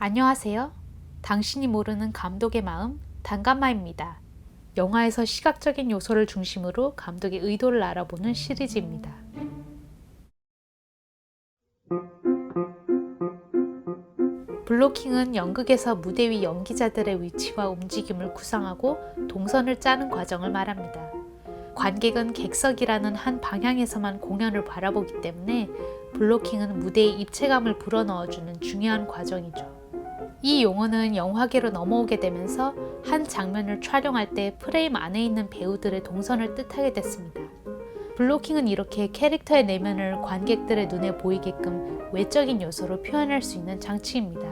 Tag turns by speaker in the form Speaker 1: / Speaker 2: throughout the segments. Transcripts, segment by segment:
Speaker 1: 안녕하세요. 당신이 모르는 감독의 마음, 단감마입니다. 영화에서 시각적인 요소를 중심으로 감독의 의도를 알아보는 시리즈입니다. 블로킹은 연극에서 무대 위 연기자들의 위치와 움직임을 구상하고 동선을 짜는 과정을 말합니다. 관객은 객석이라는 한 방향에서만 공연을 바라보기 때문에 블로킹은 무대에 입체감을 불어넣어주는 중요한 과정이죠. 이 용어는 영화계로 넘어오게 되면서 한 장면을 촬영할 때 프레임 안에 있는 배우들의 동선을 뜻하게 됐습니다. 블로킹은 이렇게 캐릭터의 내면을 관객들의 눈에 보이게끔 외적인 요소로 표현할 수 있는 장치입니다.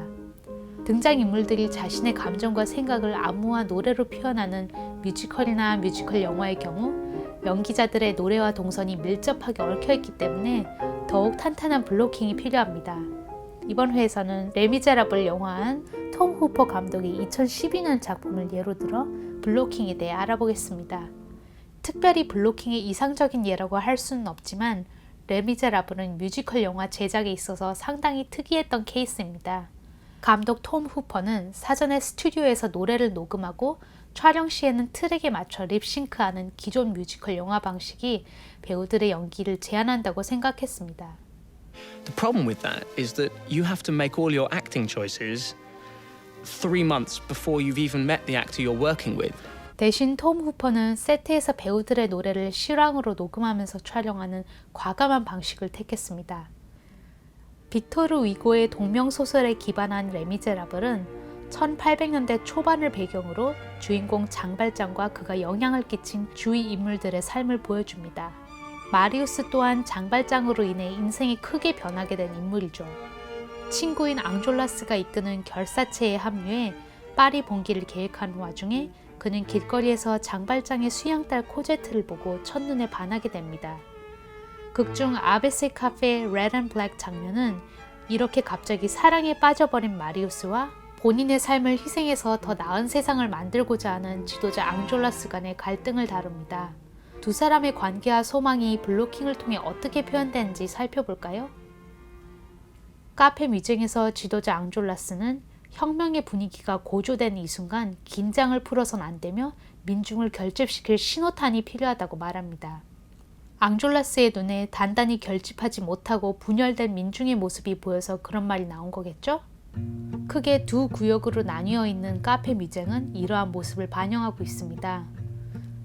Speaker 1: 등장인물들이 자신의 감정과 생각을 안무와 노래로 표현하는 뮤지컬이나 뮤지컬 영화의 경우 연기자들의 노래와 동선이 밀접하게 얽혀있기 때문에 더욱 탄탄한 블로킹이 필요합니다. 이번 회에서는 레미제라블을 영화한 톰 후퍼 감독의 2012년 작품을 예로 들어 블로킹에 대해 알아보겠습니다. 특별히 블로킹의 이상적인 예라고 할 수는 없지만 레미제라블은 뮤지컬 영화 제작에 있어서 상당히 특이했던 케이스입니다. 감독 톰 후퍼는 사전에 스튜디오에서 노래를 녹음하고 촬영 시에는 트랙에 맞춰 립싱크하는 기존 뮤지컬 영화 방식이 배우들의 연기를 제한한다고 생각했습니다.
Speaker 2: The problem with that is that you have to make all your acting choices 3 months before you've even met the actor you're working with.
Speaker 1: 대신 톰 후퍼는 세트에서 배우들의 노래를 실황으로 녹음하면서 촬영하는 과감한 방식을 택했습니다. 빅토르 위고의 동명소설에 기반한 레미제라블은 1800년대 초반을 배경으로 주인공 장발장과 그가 영향을 끼친 주위 인물들의 삶을 보여줍니다. 마리우스 또한 장발장으로 인해 인생이 크게 변하게 된 인물이죠. 친구인 앙졸라스가 이끄는 결사체에 합류해 파리 봉기를 계획하는 와중에 그는 길거리에서 장발장의 수양딸 코제트를 보고 첫눈에 반하게 됩니다. 극중 아베세 카페 레드 앤 블랙 장면은 이렇게 갑자기 사랑에 빠져버린 마리우스와 본인의 삶을 희생해서 더 나은 세상을 만들고자 하는 지도자 앙졸라스 간의 갈등을 다룹니다. 두 사람의 관계와 소망이 블로킹을 통해 어떻게 표현되는지 살펴볼까요? 카페 미쟁에서 지도자 앙졸라스는 혁명의 분위기가 고조된 이 순간 긴장을 풀어선 안 되며 민중을 결집시킬 신호탄이 필요하다고 말합니다. 앙졸라스의 눈에 단단히 결집하지 못하고 분열된 민중의 모습이 보여서 그런 말이 나온 거겠죠? 크게 두 구역으로 나뉘어 있는 카페 미쟁은 이러한 모습을 반영하고 있습니다.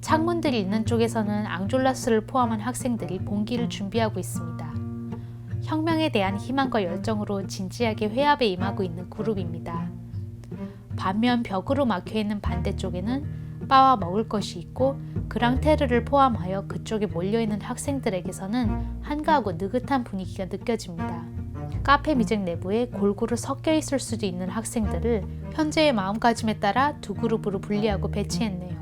Speaker 1: 창문들이 있는 쪽에서는 앙졸라스를 포함한 학생들이 봉기를 준비하고 있습니다. 혁명에 대한 희망과 열정으로 진지하게 회합에 임하고 있는 그룹입니다. 반면 벽으로 막혀있는 반대쪽에는 바와 먹을 것이 있고 그랑테르를 포함하여 그쪽에 몰려있는 학생들에게서는 한가하고 느긋한 분위기가 느껴집니다. 카페 미쟁 내부에 골고루 섞여 있을 수도 있는 학생들을 현재의 마음가짐에 따라 두 그룹으로 분리하고 배치했네요.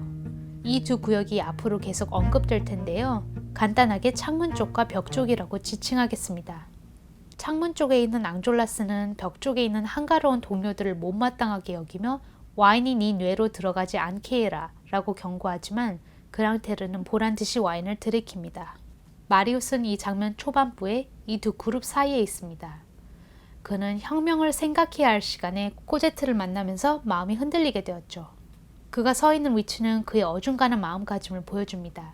Speaker 1: 이 두 구역이 앞으로 계속 언급될 텐데요. 간단하게 창문 쪽과 벽 쪽이라고 지칭하겠습니다. 창문 쪽에 있는 앙졸라스는 벽 쪽에 있는 한가로운 동료들을 못마땅하게 여기며 와인이 네 뇌로 들어가지 않게 해라 라고 경고하지만 그랑테르는 보란듯이 와인을 들이킵니다. 마리우스는 이 장면 초반부에 이 두 그룹 사이에 있습니다. 그는 혁명을 생각해야 할 시간에 코제트를 만나면서 마음이 흔들리게 되었죠. 그가 서 있는 위치는 그의 어중간한 마음가짐을 보여줍니다.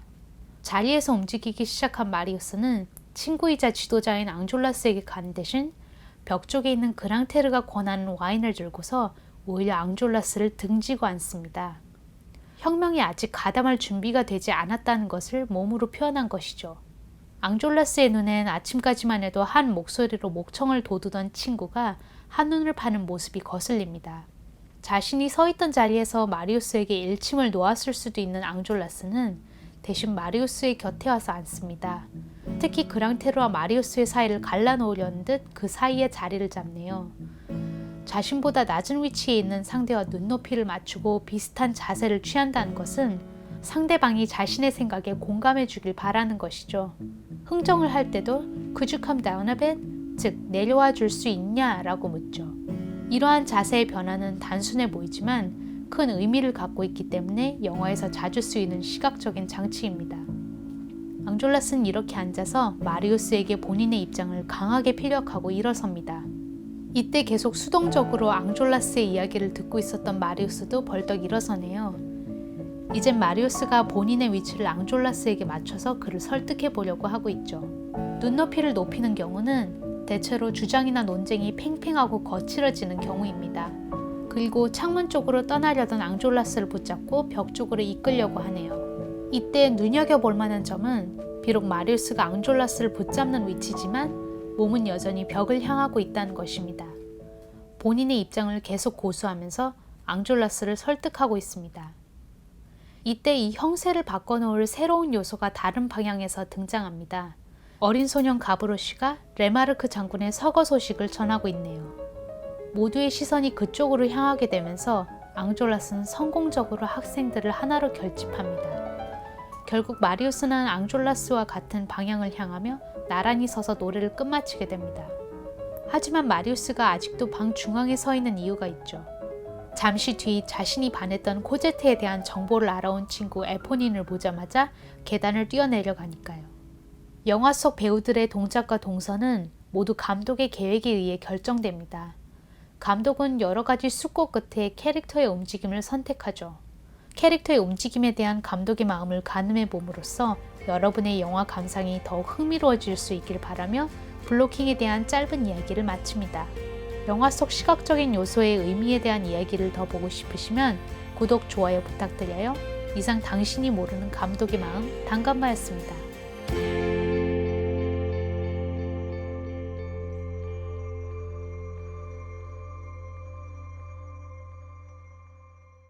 Speaker 1: 자리에서 움직이기 시작한 마리우스는 친구이자 지도자인 앙졸라스에게 가는 대신 벽 쪽에 있는 그랑테르가 권하는 와인을 들고서 오히려 앙졸라스를 등지고 앉습니다. 혁명이 아직 가담할 준비가 되지 않았다는 것을 몸으로 표현한 것이죠. 앙졸라스의 눈엔 아침까지만 해도 한 목소리로 목청을 돋우던 친구가 한눈을 파는 모습이 거슬립니다. 자신이 서 있던 자리에서 마리우스에게 일침을 놓았을 수도 있는 앙졸라스는 대신 마리우스의 곁에 와서 앉습니다. 특히 그랑테르와 마리우스의 사이를 갈라놓으려는 듯 그 사이에 자리를 잡네요. 자신보다 낮은 위치에 있는 상대와 눈높이를 맞추고 비슷한 자세를 취한다는 것은 상대방이 자신의 생각에 공감해 주길 바라는 것이죠. 흥정을 할 때도 Could you come down a bit? 즉 내려와 줄 수 있냐? 라고 묻죠. 이러한 자세의 변화는 단순해 보이지만 큰 의미를 갖고 있기 때문에 영화에서 자주 쓰이는 시각적인 장치입니다. 앙졸라스는 이렇게 앉아서 마리우스에게 본인의 입장을 강하게 피력하고 일어섭니다. 이때 계속 수동적으로 앙졸라스의 이야기를 듣고 있었던 마리우스도 벌떡 일어서네요. 이젠 마리우스가 본인의 위치를 앙졸라스에게 맞춰서 그를 설득해 보려고 하고 있죠. 눈높이를 높이는 경우는 대체로 주장이나 논쟁이 팽팽하고 거칠어지는 경우입니다. 그리고 창문 쪽으로 떠나려던 앙졸라스를 붙잡고 벽 쪽으로 이끌려고 하네요. 이때 눈여겨볼 만한 점은 비록 마리우스가 앙졸라스를 붙잡는 위치지만 몸은 여전히 벽을 향하고 있다는 것입니다. 본인의 입장을 계속 고수하면서 앙졸라스를 설득하고 있습니다. 이때 이 형세를 바꿔놓을 새로운 요소가 다른 방향에서 등장합니다. 어린 소년 가브로시가 레마르크 장군의 서거 소식을 전하고 있네요. 모두의 시선이 그쪽으로 향하게 되면서 앙졸라스는 성공적으로 학생들을 하나로 결집합니다. 결국 마리우스는 앙졸라스와 같은 방향을 향하며 나란히 서서 노래를 끝마치게 됩니다. 하지만 마리우스가 아직도 방 중앙에 서 있는 이유가 있죠. 잠시 뒤 자신이 반했던 코제트에 대한 정보를 알아온 친구 에포닌을 보자마자 계단을 뛰어내려가니까요. 영화 속 배우들의 동작과 동선은 모두 감독의 계획에 의해 결정됩니다. 감독은 여러 가지 숙고 끝에 캐릭터의 움직임을 선택하죠. 캐릭터의 움직임에 대한 감독의 마음을 가늠해 봄으로써 여러분의 영화 감상이 더욱 흥미로워질 수 있길 바라며 블로킹에 대한 짧은 이야기를 마칩니다. 영화 속 시각적인 요소의 의미에 대한 이야기를 더 보고 싶으시면 구독, 좋아요 부탁드려요. 이상 당신이 모르는 감독의 마음, 단감마였습니다.